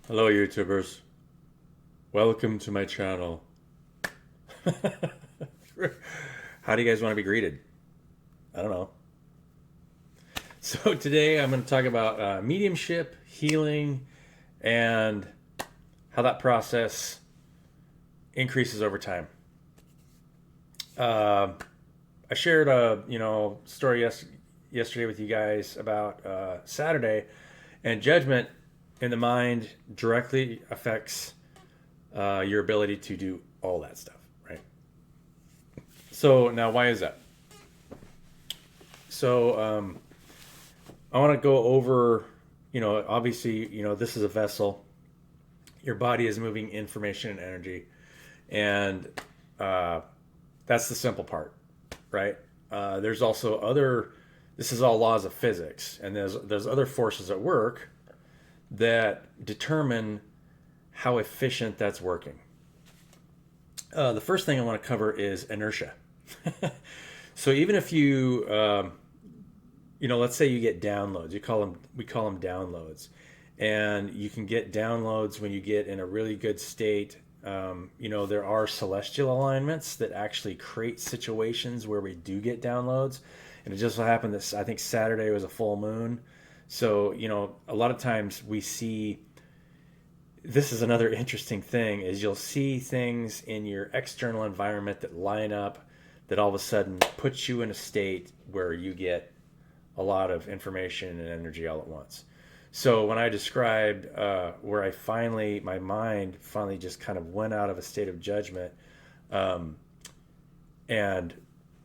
Hello, YouTubers. Welcome to my channel. How do you guys want to be greeted? I don't know. So, today I'm going to talk about mediumship, healing, and how that process increases over time. Uh, I shared a story yesterday with you guys about Saturday, and judgment in the mind directly affects your ability to do all that stuff, right? So now, why is that? So I want to go over, obviously, this is a vessel. Your body is moving information and energy, and uh, that's the simple part, right? There's also other. This is all laws of physics, and there's other forces at work that determine how efficient that's working. The first thing I want to cover is inertia. So even if you, let's say you get downloads, we call them downloads, and you can get downloads when you get in a really good state. There are celestial alignments that actually create situations where we do get downloads, and it just so happened that I think Saturday was a full moon, so a lot of times we see. This is another interesting thing is you'll see things in your external environment that line up that all of a sudden puts you in a state where you get a lot of information and energy all at once. So when I described where my mind finally just kind of went out of a state of judgment, um, and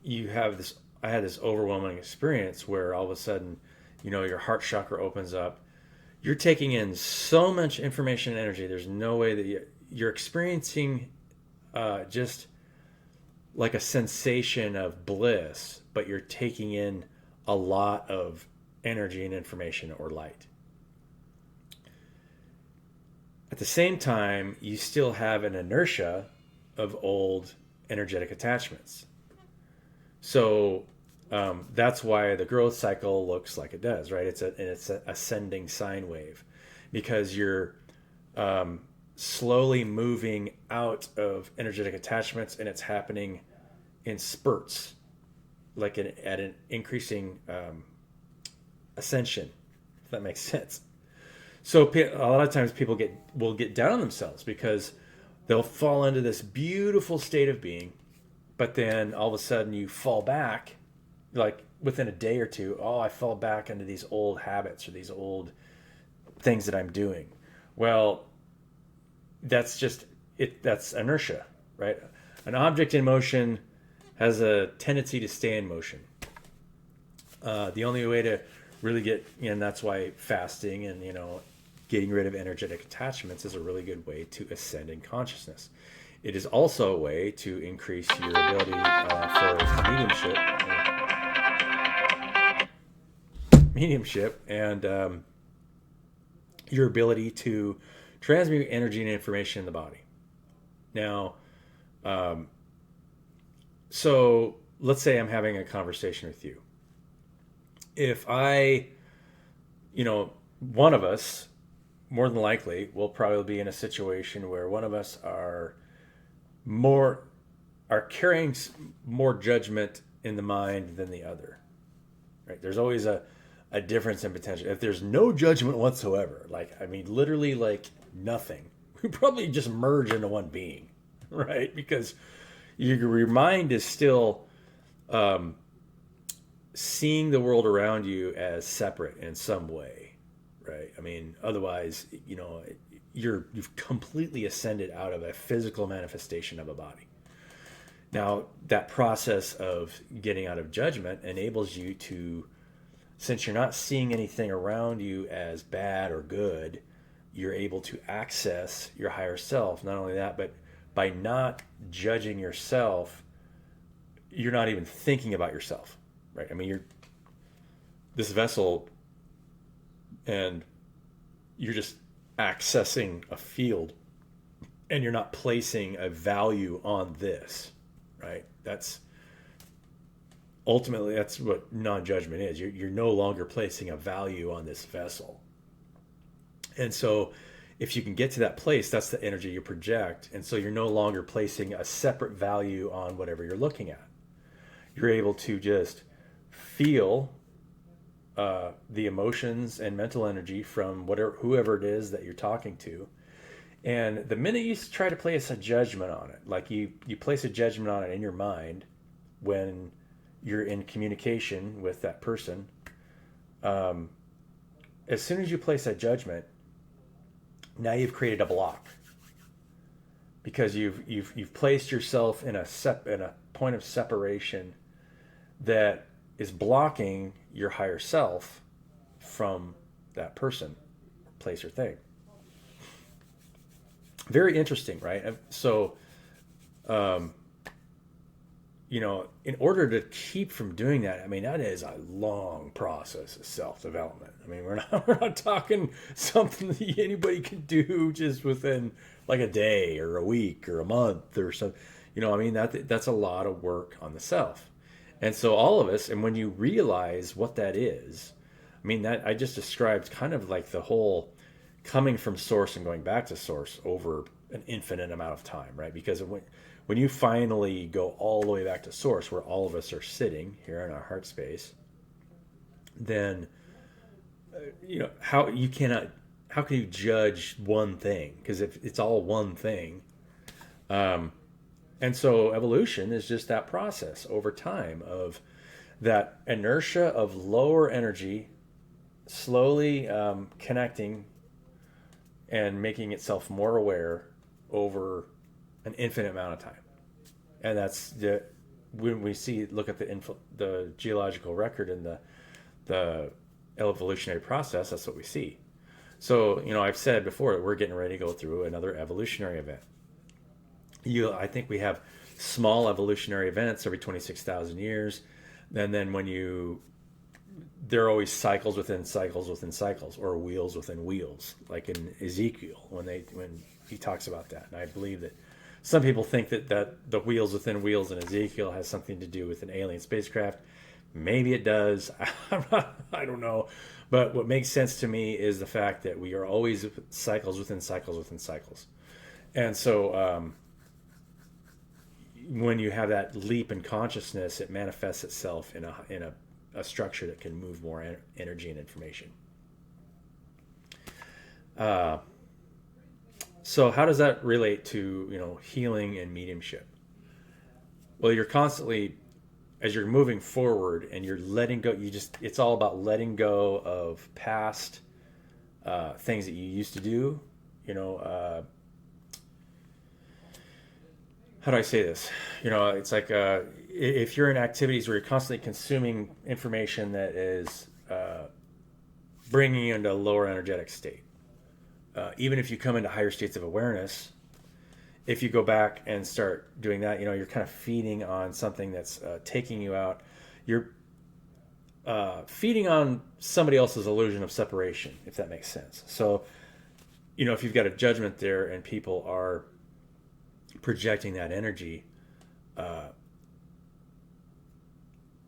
I had this overwhelming experience where all of a sudden, your heart chakra opens up. You're taking in so much information and energy. There's no way that you're experiencing just like a sensation of bliss, but you're taking in a lot of energy and information or light. At the same time, you still have an inertia of old energetic attachments. So that's why the growth cycle looks like it does, right? It's an ascending sine wave because you're slowly moving out of energetic attachments, and it's happening in spurts, like at an increasing ascension, if that makes sense. So a lot of times people will get down on themselves because they'll fall into this beautiful state of being, but then all of a sudden you fall back, like within a day or two. Oh, I fell back into these old habits or these old things that I'm doing. Well, that's just it. That's inertia, right? An object in motion has a tendency to stay in motion. The only way to really and that's why fasting and getting rid of energetic attachments is a really good way to ascend in consciousness. It is also a way to increase your ability for mediumship and your ability to transmute energy and information in the body. Now, so let's say I'm having a conversation with you. If one of us, more than likely, will probably be in a situation where one of us more are carrying more judgment in the mind than the other. Right? There's always a difference in potential. If there's no judgment whatsoever, literally like nothing, we probably just merge into one being, right? Because your mind is still seeing the world around you as separate in some way, right? I mean, otherwise, you've completely ascended out of a physical manifestation of a body. Now, that process of getting out of judgment enables you to, since you're not seeing anything around you as bad or good, you're able to access your higher self. Not only that, but by not judging yourself, you're not even thinking about yourself, right? I mean, you're this vessel and you're just accessing a field and you're not placing a value on this, right? That's what non-judgment is. You're no longer placing a value on this vessel. And so if you can get to that place, that's the energy you project. And so you're no longer placing a separate value on whatever you're looking at. You're able to just feel the emotions and mental energy from whoever it is that you're talking to. And the minute you try to place a judgment on it, like you place a judgment on it in your mind when you're in communication with that person, as soon as you place that judgment, now you've created a block, because you've placed yourself in a point of separation that is blocking your higher self from that person, place, or thing. Very interesting, right? So, in order to keep from doing that, I mean, that is a long process of self-development. I mean, we're not talking something that anybody can do just within like a day or a week or a month or so. I mean, that's a lot of work on the self. And so all of us, and when you realize what that is, I mean, that I just described kind of like the whole coming from source and going back to source over an infinite amount of time, right? Because when you finally go all the way back to source, where all of us are sitting here in our heart space, then how can you judge one thing? Because if it's all one thing, and so evolution is just that process over time of that inertia of lower energy slowly connecting and making itself more aware over an infinite amount of time. And that's when we look at the geological record and the evolutionary process, that's what we see. So, I've said before that we're getting ready to go through another evolutionary event. I think we have small evolutionary events every 26,000 years. And then there are always cycles within cycles within cycles, or wheels within wheels, like in Ezekiel when he talks about that. And I believe that some people think that the wheels within wheels in Ezekiel has something to do with an alien spacecraft. Maybe it does. I don't know. But what makes sense to me is the fact that we are always cycles within cycles within cycles. And so when you have that leap in consciousness, it manifests itself in a structure that can move more energy and information. So how does that relate to healing and mediumship? Well, you're constantly, as you're moving forward and you're letting go, it's all about letting go of past things that you used to do. How do I say this? It's like if you're in activities where you're constantly consuming information that is bringing you into a lower energetic state. Even if you come into higher states of awareness, if you go back and start doing that, you're kind of feeding on something that's taking you out. You're feeding on somebody else's illusion of separation, if that makes sense. So, if you've got a judgment there and people are projecting that energy,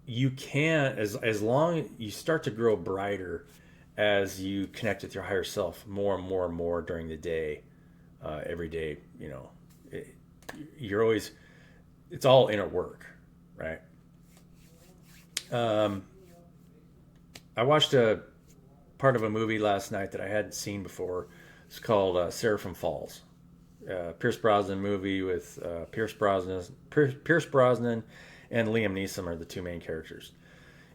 you can, as long as you start to grow brighter as you connect with your higher self more and more and more during the day, every day, you're always, it's all inner work, right? I watched a part of a movie last night that I hadn't seen before. It's called Seraphim Falls. Pierce Brosnan movie with Pierce Brosnan and Liam Neeson are the two main characters.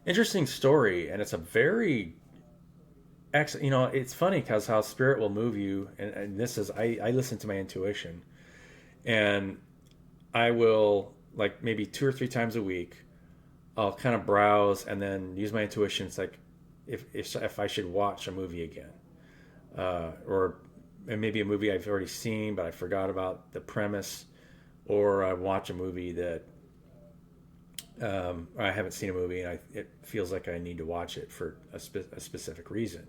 Interesting story, and it's a very excellent. It's funny because how spirit will move you, and this is I listen to my intuition, and I will, like, maybe 2 or 3 times a week, I'll kind of browse and then use my intuition. It's like if I should watch a movie again, or maybe a movie I've already seen but I forgot about the premise, or I watch a movie that I haven't seen a movie and it feels like I need to watch it for a specific reason.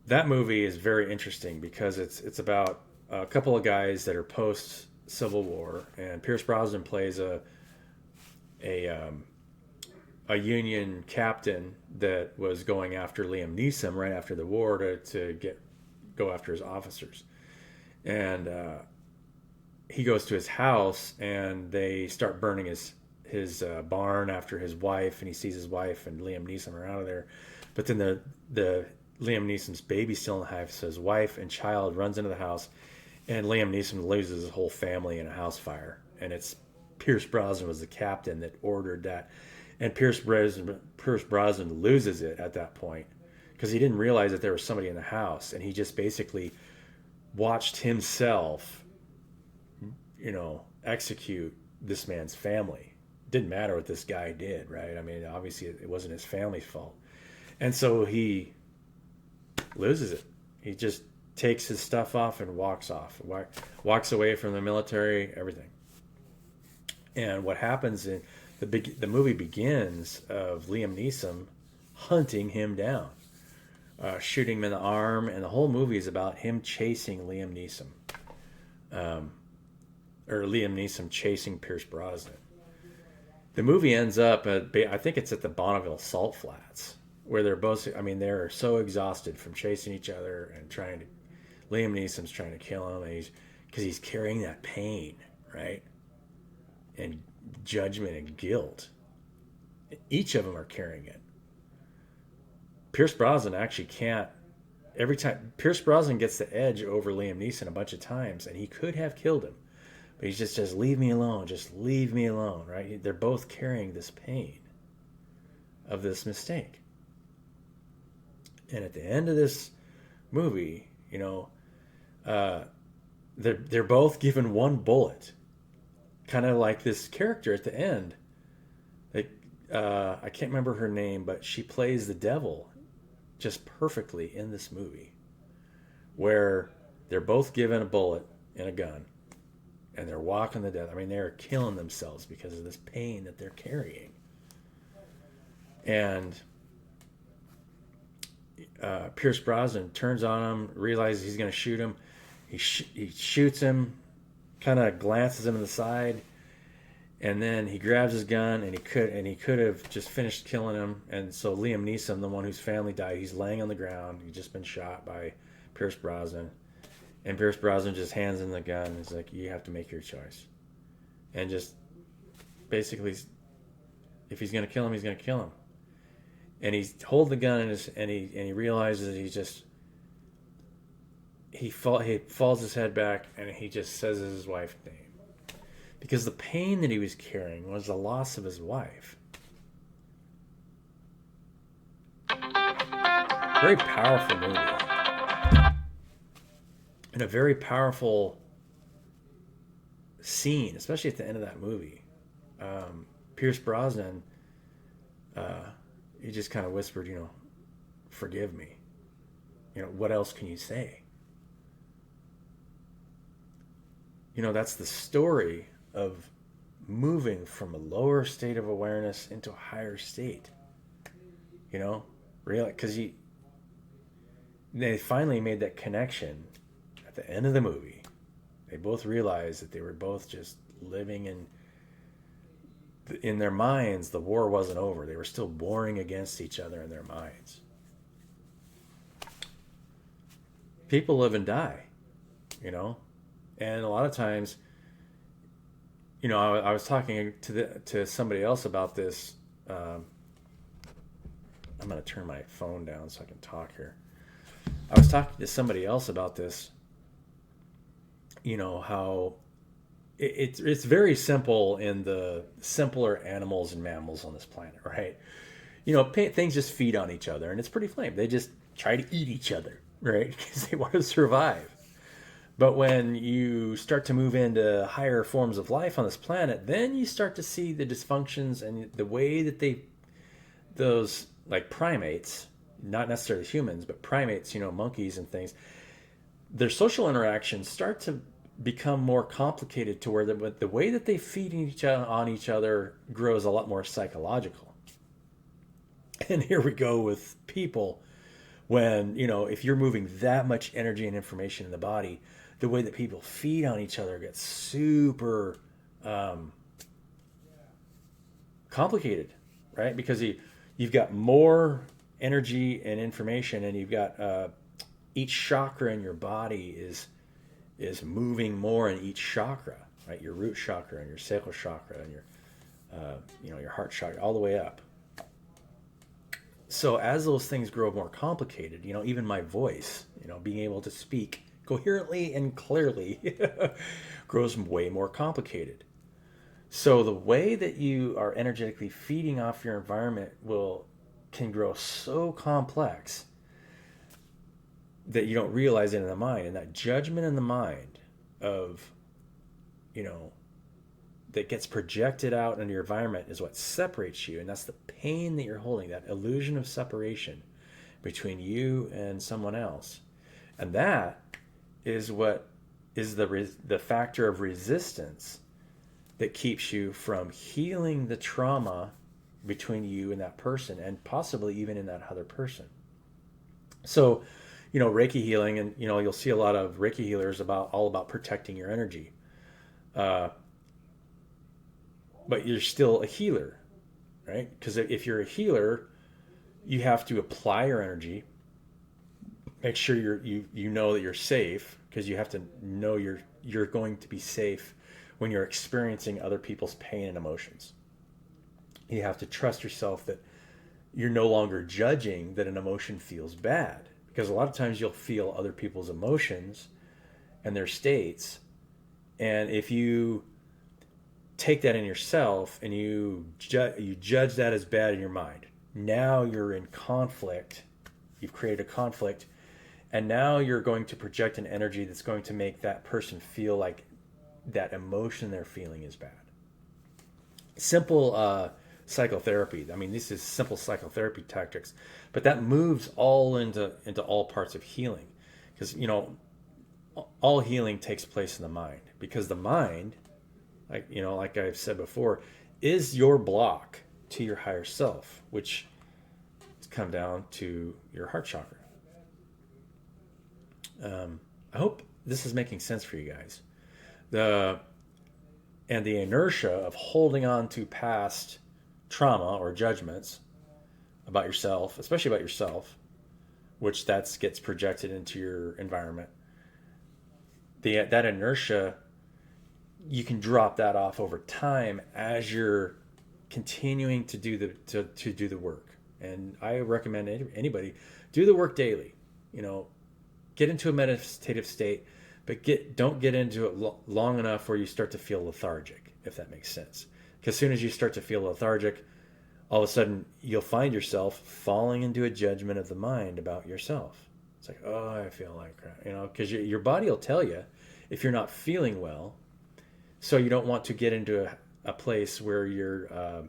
That movie is very interesting because it's about a couple of guys that are post Civil War, and Pierce Brosnan plays a a Union captain that was going after Liam Neeson right after the war to go after his officers. And he goes to his house, and they start burning his barn after his wife, and he sees his wife and Liam Neeson are out of there. But then the Liam Neeson's baby's still in the house, so his wife and child runs into the house, and Liam Neeson loses his whole family in a house fire. And it's Pierce Brosnan was the captain that ordered that. And Pierce Brosnan loses it at that point because he didn't realize that there was somebody in the house, and he just basically watched himself, execute this man's family. Didn't matter what this guy did, right? I mean, obviously it wasn't his family's fault. And so he loses it. He just takes his stuff off and walks away from the military, everything. And what happens in the movie begins of Liam Neeson hunting him down, shooting him in the arm, and the whole movie is about him chasing Liam Neeson, or Liam Neeson chasing Pierce Brosnan. The movie ends up I think it's at the Bonneville Salt Flats, where they're so exhausted from chasing each other and Liam Neeson's trying to kill him, and because he's carrying that pain, right? And judgment and guilt. Each of them are carrying it. Pierce Brosnan actually can't. Every time Pierce Brosnan gets the edge over Liam Neeson a bunch of times, and he could have killed him, but he's just leave me alone, just leave me alone, right? They're both carrying this pain of this mistake. And at the end of this movie, they're both given one bullet, kind of like this character at the end. I can't remember her name, but she plays the devil just perfectly in this movie, where they're both given a bullet and a gun, and they're walking the death. I mean, they're killing themselves because of this pain that they're carrying. And Pierce Brosnan turns on him, realizes he's going to shoot him. He shoots him, kind of glances him in the side, and then he grabs his gun, and he could have just finished killing him. And so Liam Neeson, the one whose family died, he's laying on the ground. He's just been shot by Pierce Brosnan, and Pierce Brosnan just hands him the gun. He's like, "You have to make your choice," and just basically, if he's going to kill him, he's going to kill him. And he holds the gun and he realizes he falls his head back, and he just says his wife's name. Because the pain that he was carrying was the loss of his wife. Very powerful movie. And a very powerful scene, especially at the end of that movie. Pierce Brosnan, he just kind of whispered, "Forgive me." What else can you say? That's the story of moving from a lower state of awareness into a higher state. Really, because they finally made that connection at the end of the movie. They both realized that they were both just living in their minds. The war wasn't over. They were still warring against each other in their minds. People live and die, and a lot of times, I was talking to somebody else about this. I'm going to turn my phone down so I can talk here. I was talking to somebody else about this. How it's very simple in the simpler animals and mammals on this planet, right? Things just feed on each other, and it's pretty lame. They just try to eat each other, right? Because they want to survive. But when you start to move into higher forms of life on this planet, then you start to see the dysfunctions and the way that those like primates, not necessarily humans, but primates, monkeys and things, their social interactions start to become more complicated to where the way that they feed on each other grows a lot more psychological. And here we go with people when, if you're moving that much energy and information in the body, the way that people feed on each other gets super complicated. right? Because you've got more energy and information, and you've got each chakra in your body is moving more in each chakra, right? Your root chakra and your sacral chakra and your your heart chakra, all the way up. So as those things grow more complicated, even my voice, being able to speak coherently and clearly grows way more complicated. So the way that you are energetically feeding off your environment can grow so complex that you don't realize it in the mind. And that judgment in the mind of, that gets projected out into your environment is what separates you. And that's the pain that you're holding, that illusion of separation between you and someone else. And that is what is the factor of resistance that keeps you from healing the trauma between you and that person, and possibly even in that other person. So, Reiki healing, and you'll see a lot of Reiki healers all about protecting your energy. But you're still a healer, right? Because if you're a healer, you have to apply your energy, make sure you know that you're safe, because you have to know you're going to be safe when you're experiencing other people's pain and emotions. You have to trust yourself that you're no longer judging that an emotion feels bad, because a lot of times you'll feel other people's emotions and their states, and if you take that in yourself and you judge that as bad in your mind, now you're in conflict. You've created a conflict, and now you're going to project an energy that's going to make that person feel like that emotion they're feeling is bad. Simple psychotherapy. I mean, this is simple psychotherapy tactics, but that moves all into all parts of healing, because all healing takes place in the mind, because the mind, like I've said before, is your block to your higher self, which come down to your heart chakra. I hope this is making sense for you guys. The inertia of holding on to past trauma or judgments about yourself, especially about yourself, which gets projected into your environment. That inertia, you can drop that off over time as you're continuing to do the work. And I recommend anybody do the work daily. Get into a meditative state, but don't get into it long enough where you start to feel lethargic, if that makes sense. Because as soon as you start to feel lethargic, all of a sudden you'll find yourself falling into a judgment of the mind about yourself. It's like, oh, I feel like crap, because your body will tell you if you're not feeling well. So you don't want to get into a place where you're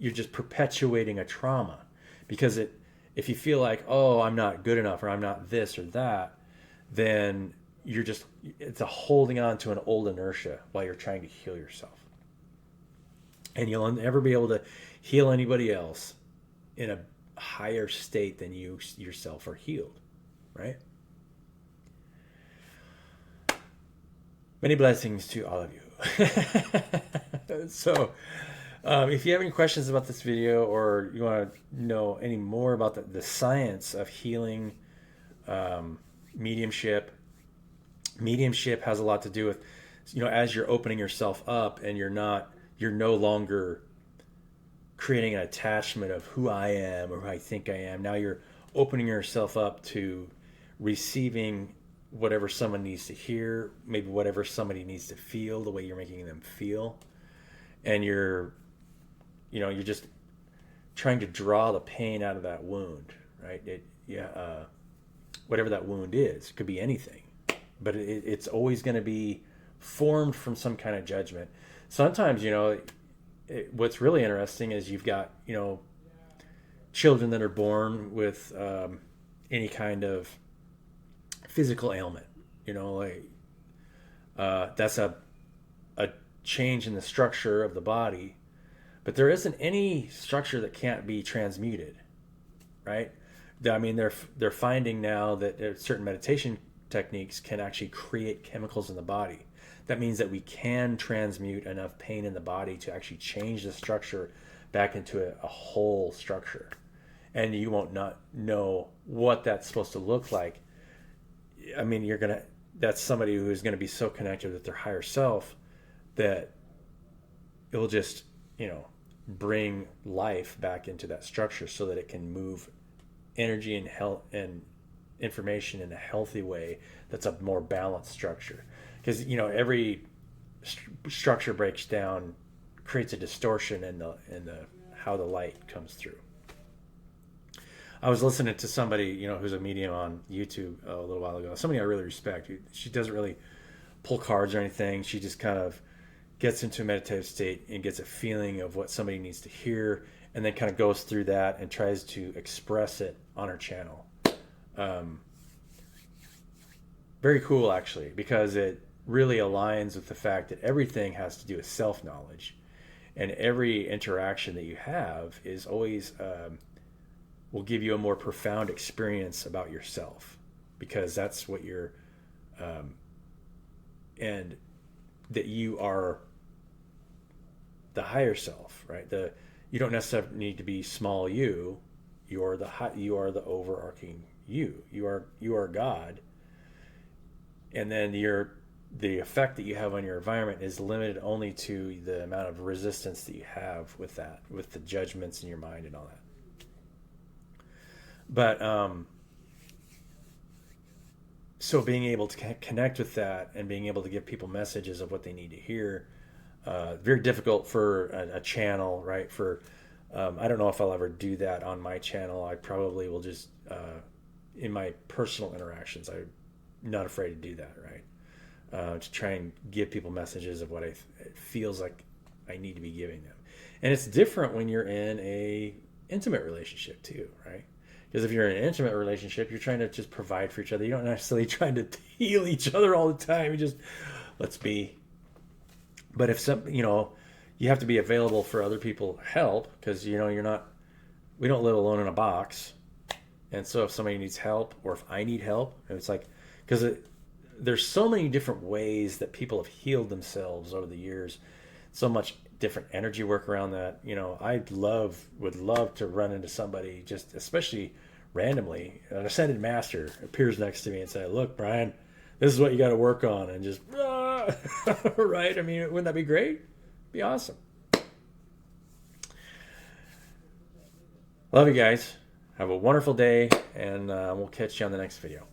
just perpetuating a trauma, because if you feel like, oh, I'm not good enough, or I'm not this or that, then it's a holding on to an old inertia while you're trying to heal yourself. And you'll never be able to heal anybody else in a higher state than you yourself are healed, right? Many blessings to all of you. So, if you have any questions about this video, or you want to know any more about the science of healing, mediumship has a lot to do with, as you're opening yourself up and you're no longer creating an attachment of who I am or who I think I am. Now you're opening yourself up to receiving whatever someone needs to hear, maybe whatever somebody needs to feel, the way you're making them feel. And you're just trying to draw the pain out of that wound, right? Whatever that wound is, it could be anything, but it's always going to be formed from some kind of judgment. Sometimes, what's really interesting is you've got, children that are born with any kind of physical ailment, that's a change in the structure of the body, but there isn't any structure that can't be transmuted, right? I mean, they're finding now that certain meditation techniques can actually create chemicals in the body. That means that we can transmute enough pain in the body to actually change the structure back into a whole structure. And you won't not know what that's supposed to look like. I mean, that's somebody who is going to be so connected with their higher self that it will just, bring life back into that structure so that it can move energy and health and information in a healthy way. That's a more balanced structure, because every structure breaks down, creates a distortion in the how the light comes through. I was listening to somebody, who's a medium on YouTube a little while ago. Somebody I really respect. She doesn't really pull cards or anything. She just kind of gets into a meditative state and gets a feeling of what somebody needs to hear, and then kind of goes through that and tries to express it on her channel. Very cool, actually, because it really aligns with the fact that everything has to do with self-knowledge, and every interaction that you have is always will give you a more profound experience about yourself, because that's what you're and that you are the higher self, right? You don't necessarily need to be small you. You are the overarching you. You are God, and then the effect that you have on your environment is limited only to the amount of resistance that you have with that, with the judgments in your mind and all that. But so being able to connect with that and being able to give people messages of what they need to hear, very difficult for a channel, right? I don't know if I'll ever do that on my channel. I probably will just, in my personal interactions, I'm not afraid to do that, right? To try and give people messages of what it feels like I need to be giving them. And it's different when you're in a intimate relationship too, right? Because if you're in an intimate relationship, you're trying to just provide for each other. You don't necessarily trying to heal each other all the time. You just, let's be. But if you have to be available for other people help, because we don't live alone in a box. And so if somebody needs help, or if I need help, it's like, because there's so many different ways that people have healed themselves over the years. So much different energy work around that. Would love to run into somebody, just especially randomly, an ascended master appears next to me and say, "Look, Brian, this is what you got to work on," and just right. I mean, wouldn't that be great? Be awesome. Love you guys. Have a wonderful day, and we'll catch you on the next video.